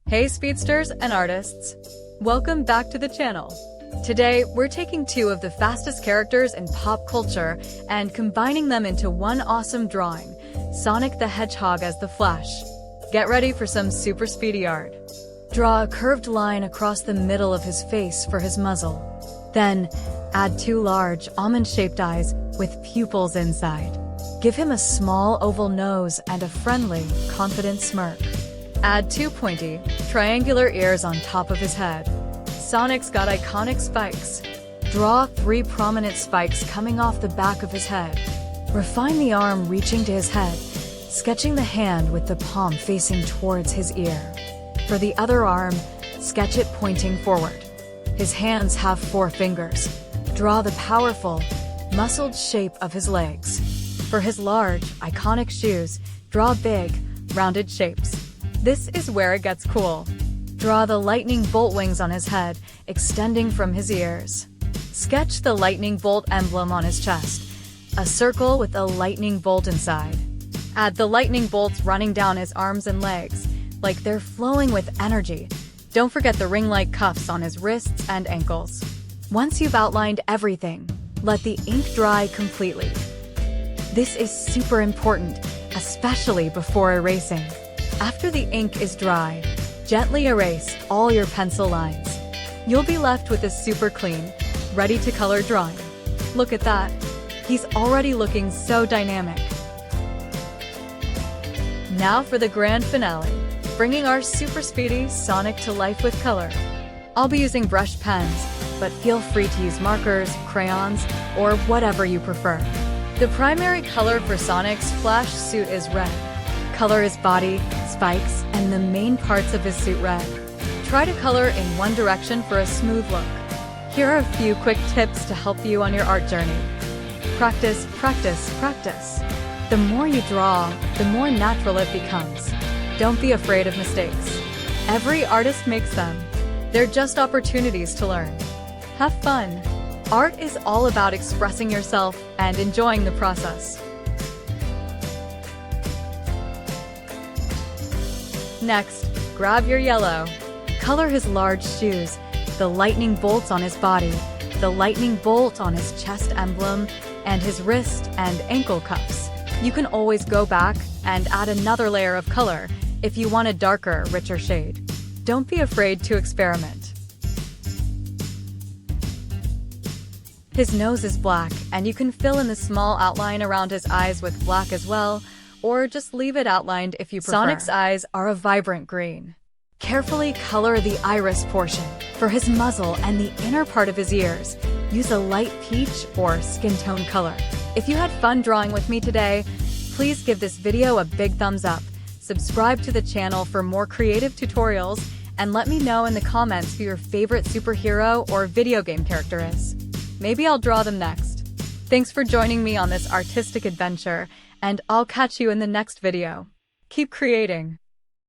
Hey speedsters and artists, welcome back to the channel. Today, we're taking two of the fastest characters in pop culture and combining them into one awesome drawing, Sonic the Hedgehog as the Flash. Get ready for some super speedy art. Draw a curved line across the middle of his face for his muzzle. Then, add two large, almond-shaped eyes with pupils inside. Give him a small oval nose and a friendly, confident smirk. Add two pointy, triangular ears on top of his head. Sonic's got iconic spikes. Draw three prominent spikes coming off the back of his head. Refine the arm reaching to his head, sketching the hand with the palm facing towards his ear. For the other arm, sketch it pointing forward. His hands have 4 fingers. Draw the powerful, muscled shape of his legs. For his large, iconic shoes, draw big, rounded shapes. This is where it gets cool. Draw the lightning bolt wings on his head, extending from his ears. Sketch the lightning bolt emblem on his chest, a circle with a lightning bolt inside. Add the lightning bolts running down his arms and legs, like they're flowing with energy. Don't forget the ring-like cuffs on his wrists and ankles. Once you've outlined everything, let the ink dry completely. This is super important, especially before erasing. After the ink is dry, gently erase all your pencil lines. You'll be left with a super clean, ready to color drawing. Look at that. He's already looking so dynamic. Now for the grand finale, bringing our super speedy Sonic to life with color. I'll be using brush pens, but feel free to use markers, crayons, or whatever you prefer. The primary color for Sonic's Flash suit is red. Color his body, spikes, and the main parts of his suit red. Try to color in one direction for a smooth look. Here are a few quick tips to help you on your art journey. Practice, practice, practice. The more you draw, the more natural it becomes. Don't be afraid of mistakes. Every artist makes them. They're just opportunities to learn. Have fun. Art is all about expressing yourself and enjoying the process. Next, grab your yellow. Color his large shoes, the lightning bolts on his body, the lightning bolt on his chest emblem, and his wrist and ankle cuffs. You can always go back and add another layer of color if you want a darker, richer shade. Don't be afraid to experiment. His nose is black, and you can fill in the small outline around his eyes with black as well, or just leave it outlined if you prefer. Sonic's eyes are a vibrant green. Carefully color the iris portion. For his muzzle and the inner part of his ears, use a light peach or skin tone color. If you had fun drawing with me today, please give this video a big thumbs up, subscribe to the channel for more creative tutorials, and let me know in the comments who your favorite superhero or video game character is. Maybe I'll draw them next. Thanks for joining me on this artistic adventure, and I'll catch you in the next video. Keep creating.